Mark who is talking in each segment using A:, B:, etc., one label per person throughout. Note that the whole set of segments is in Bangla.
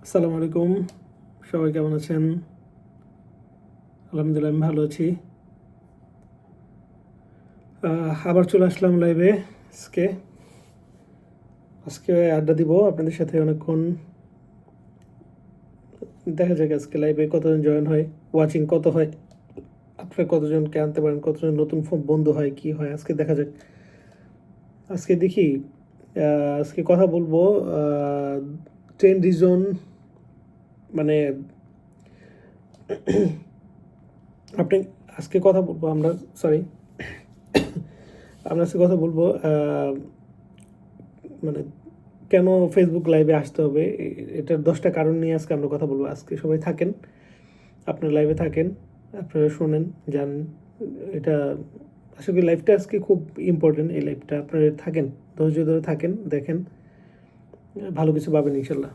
A: আসসালামু আলাইকুম। সবাই কেমন আছেন? আলহামদুলিল্লাহ আমি ভালো আছি। আবার চলে আসলাম লাইভে আজকে। আজকে আড্ডা দিব আপনাদের সাথে অনেকক্ষণ। দেখা যাক আজকে লাইভে কতজন জয়েন হয়, ওয়াচিং কত হয়, আপনারা কতজনকে আনতে পারেন, কতজন নতুন বন্ধু হয়, কি হয় আজকে দেখা যাক। আজকে দেখি, আজকে কথা বলবো 10 রিজন, মানে আপনি আজকে কথা বলবো আমরা, সরি, আমরা আজকে কথা বলবো মানে কেন ফেসবুক লাইভে আসতে হবে, এটার 10টা কারণ নিয়ে আজকে আমরা কথা বলবো। আজকে সবাই থাকেন, আপনারা লাইভে থাকেন, আপনারা শোনেন, জানেন। এটা আশা করি লাইভটা আজকে খুব ইম্পর্টেন্ট। এই লাইভটা আপনারা থাকেন, ধৈর্য ধরে থাকেন, দেখেন, ভালো কিছু পাবেন ইনশাল্লাহ।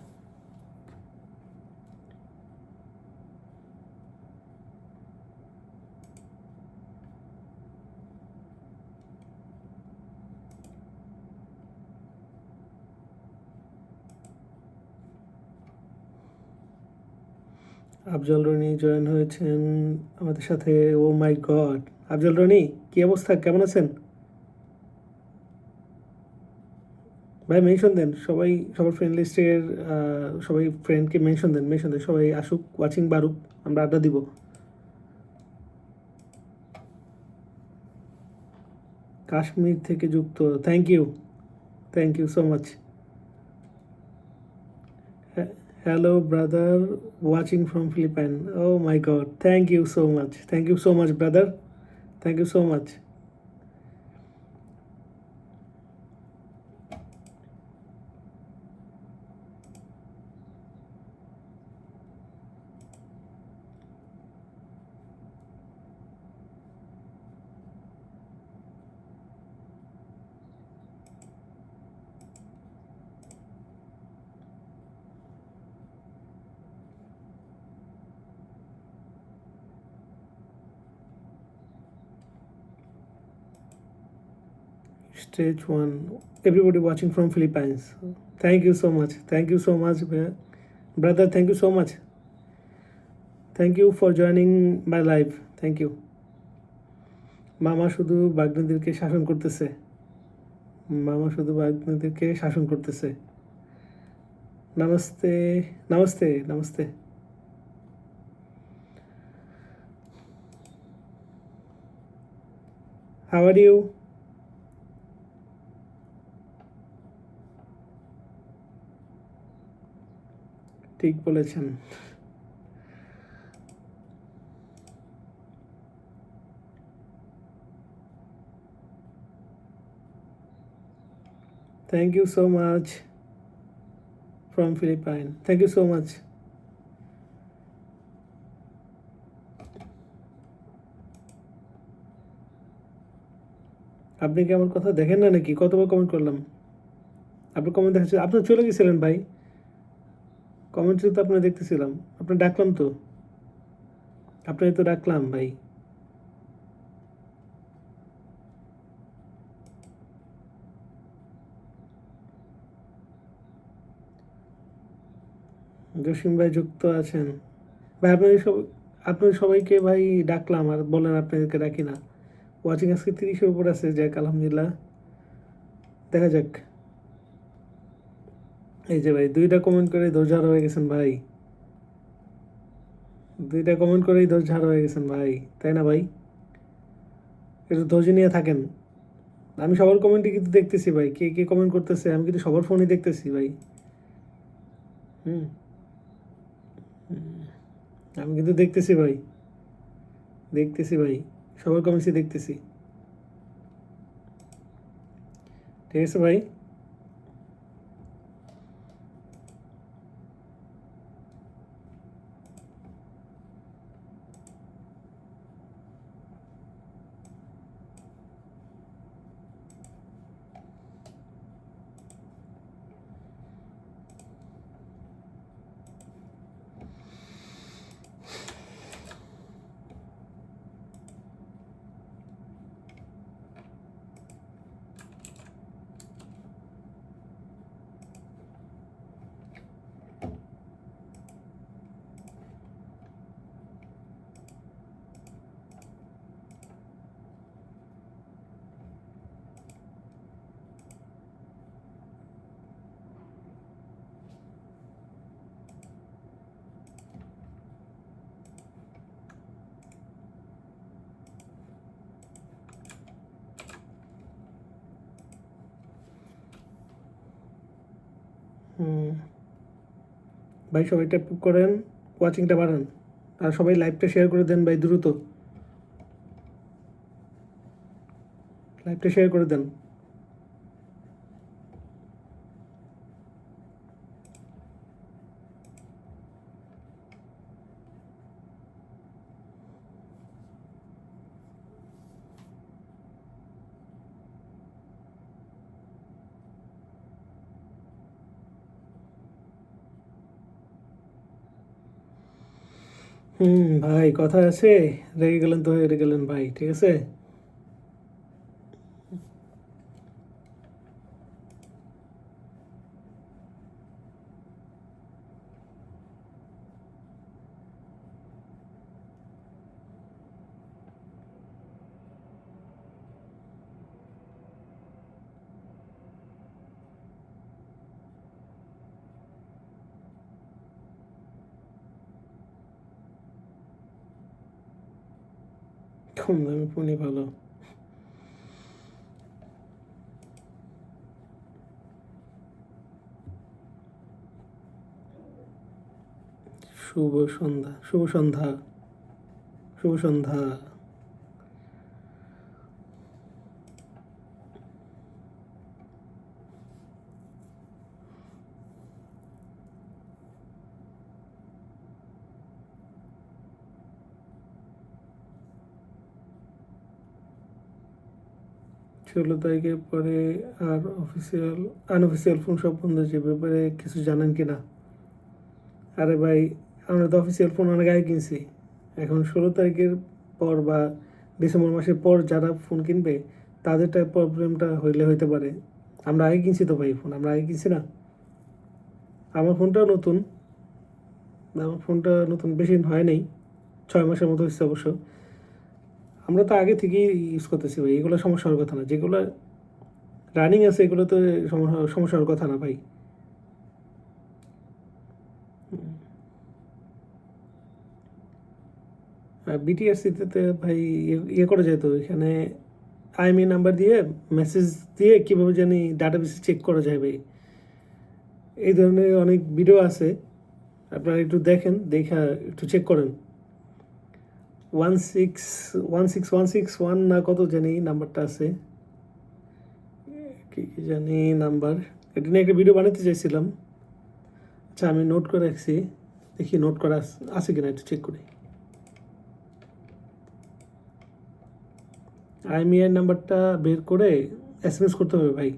A: আফজল রনি জয়েন হয়েছেন আমাদের সাথে। ও মাই গড, আফজল রনি কি অবস্থা, কেমন আছেন ভাই? মেনশন দেন সবাই, সবার ফ্রেন্ড লিস্টের সবাই ফ্রেন্ডকে মেনশন দেন, সবাই আসুক, ওয়াচিং বাড়ুক, আমরা আড্ডা দিব। কাশ্মীর থেকে যুক্ত, thank you so much. Hello brother, watching from Philippine. Oh my god, thank you so much brother, thank you so much. Stage one, everybody watching from Philippines. Thank you so much brother, thank you so much, thank you for joining my live, thank you. মামা শুধু বাগনাদেরকে শাসন করতেছে, মামা শুধু বাগনাদেরকে শাসন করতেছে। Namaste, namaste. How are you? ঠিক বলেছেন। Thank you so much from Philippine, thank you so much. আপনি কি আমার কথা দেখেন না নাকি? কতবার কমেন্ট করলাম, আপনি কমেন্ট দেখাচ্ছেন, আপনি চলে গেছিলেন ভাই। কমেন্টে তো আপনি দেখতেছিলাম, আপনি ডাকলাম তো, আপনাকে তো ডাকলাম ভাই। জসিম ভাই যুক্ত আছেন ভাই? আপনাদের সবাইকে ভাই ডাকলাম, আর বলেন আপনাদেরকে ডাকি না। ওয়াচিং আজকে 30-এর উপর আছে, যাক আলহামদুলিল্লাহ, দেখা যাক। এই যে ভাই 2টা কমেন্ট করে ধৈর্য হয়ে গেছেন ভাই, 2টা কমেন্ট করেই ধৈর্য হয়ে গেছেন ভাই, তাই না ভাই? একটু ধৈর্য নিয়ে থাকেন। আমি সবার কমেন্টই কিন্তু দেখতেছি ভাই, কে কে কমেন্ট করতেছে আমি কিন্তু সবার ফোনই দেখতেছি ভাই। হুম, আমি কিন্তু দেখতেছি ভাই, সবার কমেন্টসই দেখতেছি। ঠিক আছে ভাই। ভাই সবাই ট্যাপ করেন, ওয়াচিংটা বাড়ান, আর সবাই লাইভটা শেয়ার করে দেন ভাই, দ্রুত লাইভটা শেয়ার করে দেন। ভাই কথা আছে, রেগে গেলেন তো হেরে গেলেন ভাই, ঠিক আছে। কম দামি ফোনই ভালো। শুভ সন্ধ্যা, শুভ সন্ধ্যা, শুভ সন্ধ্যা। ষোলো তারিখের পরে আর অফিসিয়াল আনঅফিসিয়াল ফোন সব বন্ধ হয়েছে, ব্যাপারে কিছু জানেন কি না? আরে ভাই, আমরা তো অফিসিয়াল ফোন অনেক আগে কিনছি। এখন 16 তারিখের পর বা ডিসেম্বর মাসের পর যারা ফোন কিনবে তাদেরটা প্রবলেমটা হইতে পারে। আমরা আগে কিনছি তো ভাই ফোন, আমরা আগে কিনছি না। আমার ফোনটাও নতুন, আমার ফোনটা নতুন বেশি দিন হয় নাই, 6 মাসের মতো হচ্ছে অবশ্য। আমরা তো আগে থেকেই ইউজ করতেছি ভাই, এগুলো সমস্যা হওয়ার কথা না। যেগুলো রানিং আছে এগুলো তো সমস্যা হওয়ার কথা না ভাই। বিটিআরসিতে ভাই ইয়ে করা যায় তো, এখানে আইএমই নাম্বার দিয়ে মেসেজ দিয়ে কীভাবে জানি ডাটাবেসে চেক করা যায় ভাই। এই ধরনের অনেক ভিডিও আছে, আপনারা একটু দেখেন, দেখা একটু চেক করেন। 1616161 না কত জানি নাম্বারটা আছে, কি কি জানি নাম্বার। এটা নিয়ে একটা ভিডিও বানাতে চাইছিলাম। আচ্ছা আমি নোট করে রাখছি, দেখি নোট করা আছে কিনা একটু চেক করি। আইএমইআই নাম্বারটা বের করে এসএমএস করতে হবে ভাই।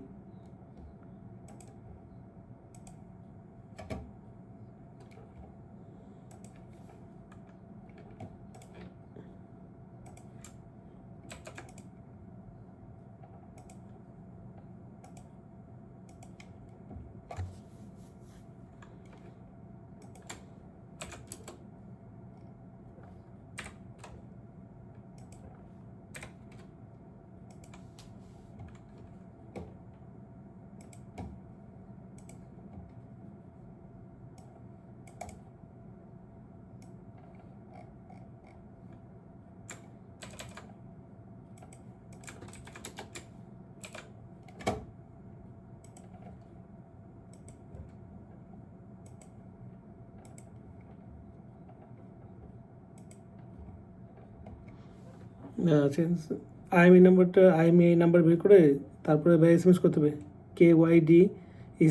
A: আইএমইআই নাম্বার বের করে তারপরে ভাই এসএমএস করতে হবে, KYD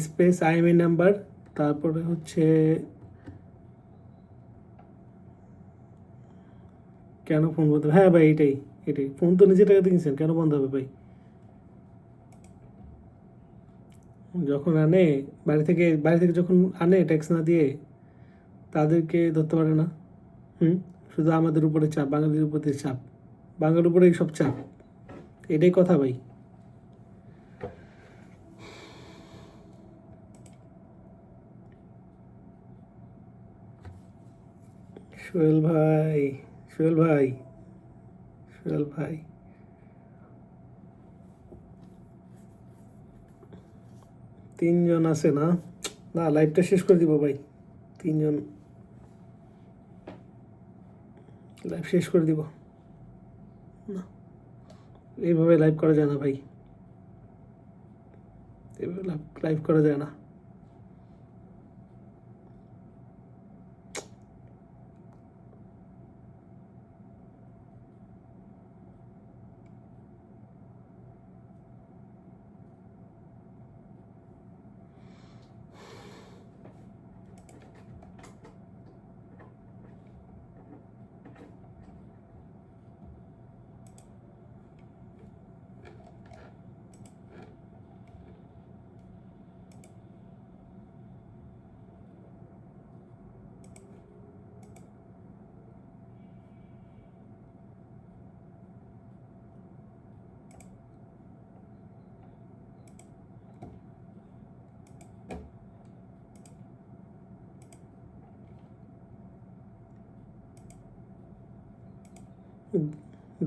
A: স্পেস আইএমইআই নাম্বার, তারপরে হচ্ছে কেন ফোন বন্ধ হবে। হ্যাঁ ভাই এটাই, এটাই ফোন তো নিজে টাকাতে কিনছেন, কেন বন্ধ হবে ভাই? যখন আনে বাড়ি থেকে যখন আনে ট্যাক্স না দিয়ে, তাদেরকে ধরতে পারে না। শুধু আমাদের উপরে চাপ, বাঙালির উপরে চাপ, বাঙালির উপরেই সব চাপ, এটাই কথা ভাই। সোহেল ভাই, সোহেল ভাই, সোহেল ভাই, তিনজন আছে না? না লাইভটা শেষ করে দিব ভাই, তিনজন লাইভ শেষ করে দিব। না এইভাবে লাইভ করা যায় না ভাই, এইভাবে লাইভ করা যায় না।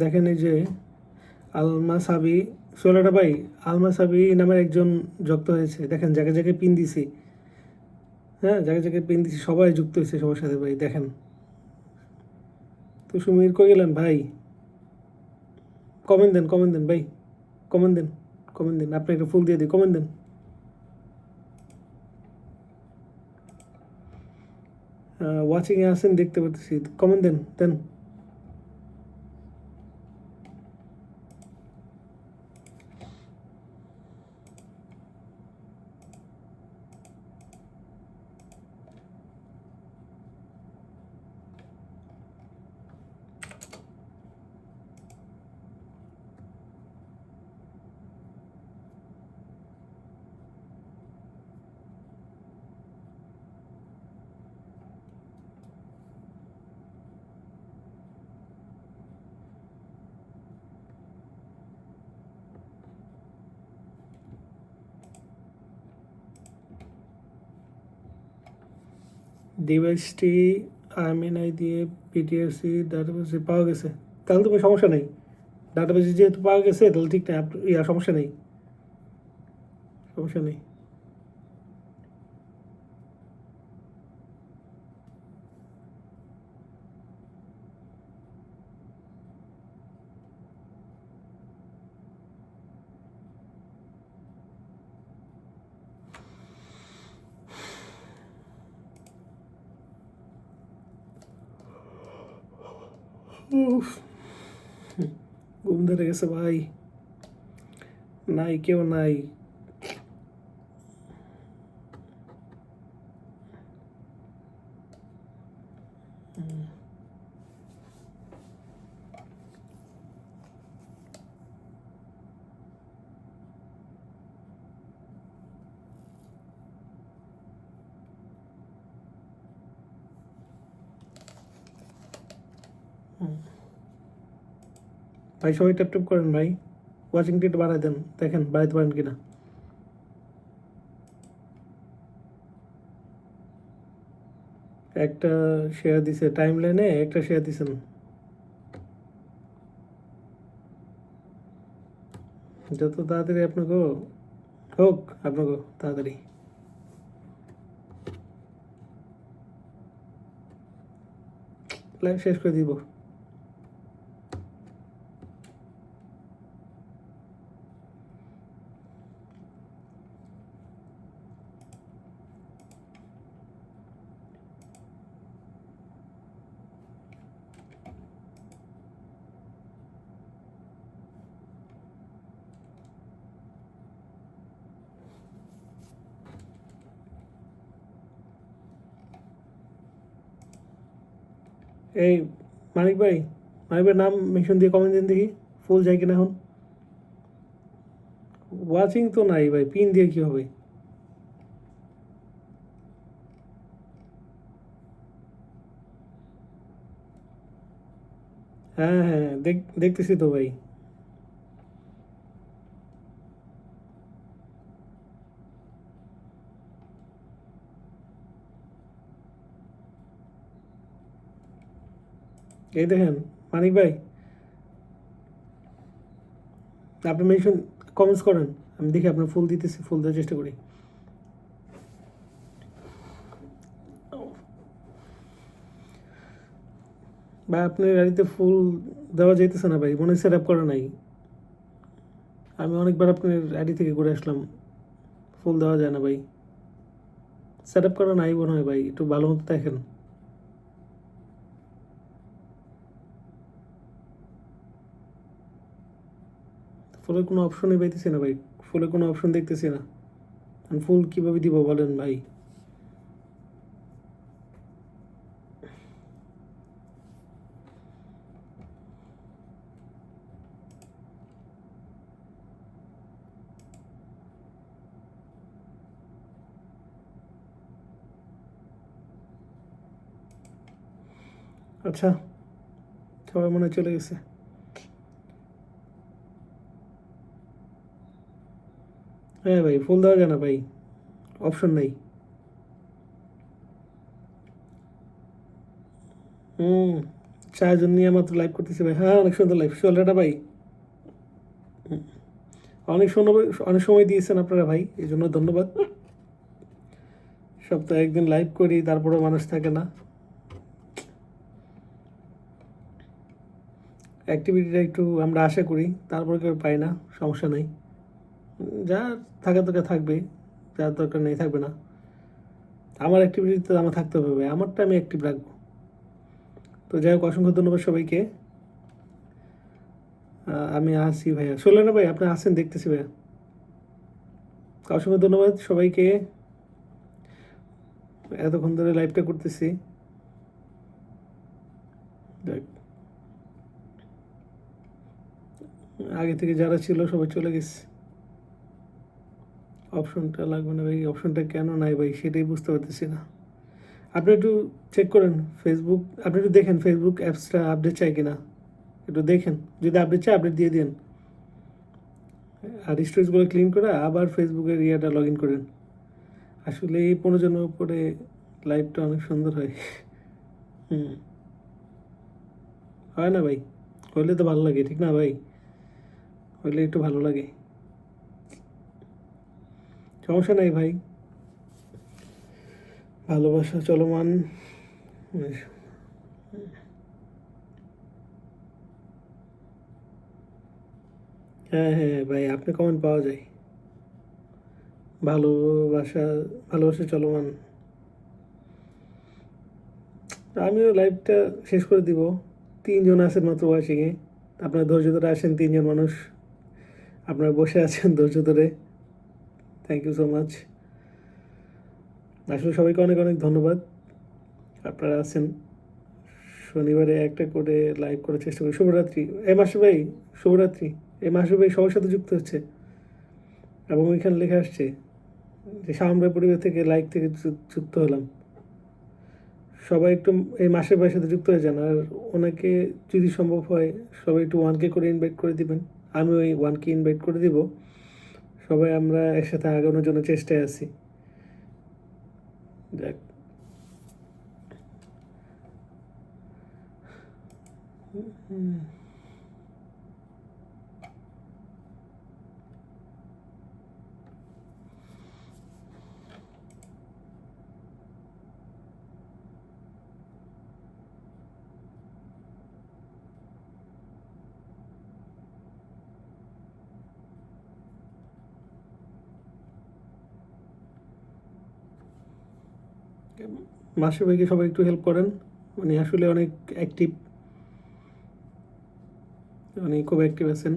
A: দেখেন এই যে আলমা সাবি, সোলাটা ভাই, আলমা সাবি নামের একজন যুক্ত হয়েছে, দেখেন জায়গায় জায়গায় পিন দিছি। হ্যাঁ, জায়গায় জায়গায় পিন দিছি, সবাই যুক্ত হয়েছে সবার সাথে ভাই, দেখেন। তো সুমির কই গেলেন ভাই? কমেন্ট দেন, কমেন্ট দেন ভাই, কমেন্ট দেন, কমেন্ট দেন, আপনি একটা ফুল দিয়ে দিই, কমেন্ট দেন। ওয়াচিংয়ে আসেন, দেখতে পাচ্ছি, কমেন্ট দেন দেন। ডিভাইসটি আইএমএনআই দিয়ে পিটিএসসি ডাটাবেসে পাওয়া গেছে, তাহলে তো কোনো সমস্যা নেই। ডাটাবেসে যেহেতু পাওয়া গেছে তাহলে ঠিক না, সমস্যা নেই, সমস্যা নেই। উফ, ঘুম ধরে গেছে ভাই, নাই কেউ নাই। ভাই সবাই ট্যাপ ট্যাপ করেন ভাই, ওয়াচিংটা একটু বাড়াই দেন, দেখেন বাড়াইতে পারেন কিনা। একটা শেয়ার দিছে টাইম লাইনে, একটা শেয়ার দিছেন, যত তাড়াতাড়ি আপনাকে হোক, আপনাকে তাড়াতাড়ি। লাইভ শেষ করে দিব। এই মানিক ভাই, মানিক ভাই নাম মেনশন দিয়ে কমেন্ট দিন দেখি, ফুল যায় কিনা এখন। ওয়াচিং তো নাই ভাই, পিন দিয়ে কি হবে? হ্যাঁ হ্যাঁ, দেখতেছি তো ভাই। এই দেখেন মানিক ভাই, আপনি মেনশন কমেন্টস করেন, আমি দেখি আপনার ফুল দিতেছি, ফুল দেওয়ার চেষ্টা করি। ভাই আপনার গাড়িতে ফুল দেওয়া যাইতেছে না ভাই, মনে হয় সেট আপ করা নাই। আমি অনেকবার আপনার আইডি থেকে ঘুরে আসলাম, ফুল দেওয়া যায় না ভাই, সেট আপ করা নাই মনে হয় ভাই, একটু ভালো মতো দেখেন। ফুলের কোনো অপশনই পাইতেছি না ভাই, ফুলের কোনো অপশন দেখতেছি না, আমি ফুল কীভাবে দিব বলেন ভাই। আচ্ছা, সবাই মনে হয় চলে গেছে। হ্যাঁ ভাই, ফুল দেওয়া যায় না ভাই, অপশন নেই। হুম, চারজন নিয়ে মাত্র লাইভ করতেছি ভাই। হ্যাঁ, অনেক সুন্দর লাইভ সোলটা ভাই। অনেক সময় অনেক সময় দিয়েছেন আপনারা ভাই, এই জন্য ধন্যবাদ। সপ্তাহে একদিন লাইভ করি, তারপরেও মানুষ থাকে না। অ্যাক্টিভিটিটা একটু আমরা আশা করি, তারপরে কেউ পাই না, সমস্যা নেই। যা থাকা দরকার থাকবে, যার দরকার নেই থাকবে না। আমার অ্যাক্টিভিটিতে আমার থাকতে হবে, আমারটা আমি অ্যাক্টিভ রাখবো। তো যাই হোক, অসংখ্য ধন্যবাদ সবাইকে। আমি আসি ভাইয়া, শুনলেন না ভাই? আপনি আসেন, দেখতেছি ভাইয়া। অসংখ্য ধন্যবাদ সবাইকে, এতক্ষণ ধরে লাইভটা করতেছি। দেখ, আগে থেকে যারা ছিল সবাই চলে গেছে। অপশনটা লাগবে না ভাই, অপশনটা কেন নাই ভাই সেটাই বুঝতে পারতেছি না। আপনি একটু চেক করেন ফেসবুক, আপনি একটু দেখেন ফেসবুক অ্যাপসটা আপডেট চাই কিনা, একটু দেখেন। যদি আপডেট চাই আপডেট দিয়ে দিন, আর স্টোরেজগুলো ক্লিন করে আবার ফেসবুকের ইয়েটা লগ ইন করেন। আসলে এই 15 জনের উপরে লাইভটা অনেক সুন্দর হয়। হুম, হয় না ভাই? হইলে তো ভালো লাগে, ঠিক না ভাই? হইলে একটু ভালো লাগে, সমস্যা নাই ভাই। ভালোবাসা চলমান। হ্যাঁ হ্যাঁ ভাই, আপনি কমেন্ট পাওয়া যায়। ভালোবাসা, ভালোবাসা চলমান। আমিও লাইভটা শেষ করে দিব। 3 জন আছেন মাত্র ওয়াচিংয়ে। আপনার ধৈর্য ধরে আসেন, 3 জন মানুষ আপনারা বসে আছেন ধৈর্য ধরে। Thank you so much. আসলে সবাইকে অনেক অনেক ধন্যবাদ, আপনারা আছেন। শনিবারে একটা করে লাইভ করার চেষ্টা করি। শুভরাত্রি এ মাসু ভাই, শুভরাত্রি। এ মাসু ভাই সবার সাথে যুক্ত হচ্ছে, এবং ওইখানে লেখা আসছে যে শাওন ভাই পরিবার থেকে লাইক থেকে যুক্ত হলাম। সবাই একটু এই মাসের ভাইয়ের সাথে যুক্ত হয়ে যান, আর ওনাকে যদি সম্ভব হয় সবাই একটু 1K করে ইনভাইট করে দিবেন। আমি ওই 1K ইনভাইট করে দিব। সবাই আমরা একসাথে আগানোর জন্য চেষ্টায় আছি। যাক, মাসে ভাইকে সবাই একটু হেল্প করেন, উনি আসলে অনেক অ্যাক্টিভ, উনি খুব অ্যাক্টিভ আছেন।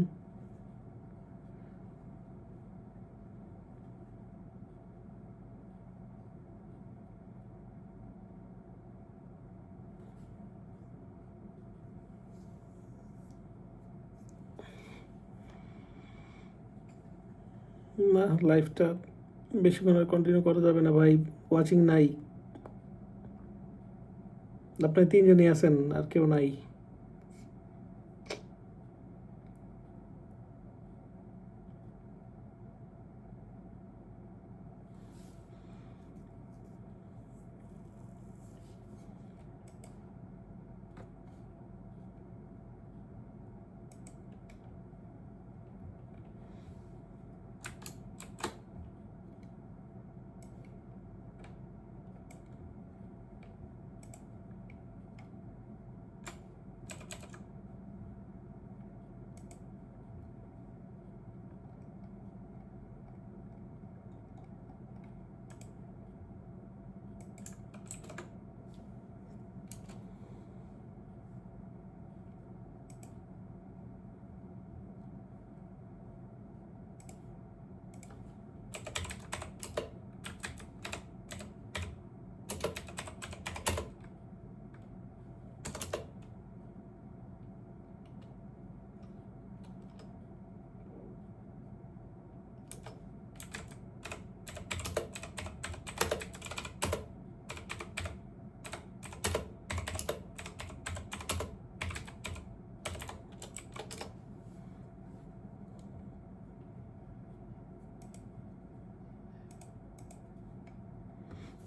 A: না, লাইফটা বেশিক্ষণ আর কন্টিনিউ করা যাবে না ভাই, ওয়াচিং নাই। আপনার 3 জনই আছেন, আর কেউ নাই।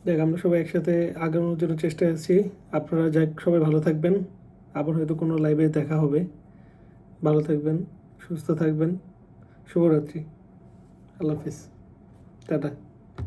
A: দেখ, আমরা সবাই একসাথে আগানোর জন্য চেষ্টায় আছি। আপনারা যাক, সবাই ভালো থাকবেন। আবার হয়তো কোনো লাইভে দেখা হবে। ভালো থাকবেন, সুস্থ থাকবেন। শুভরাত্রি। আল্লাহ হাফিজ। টাটা।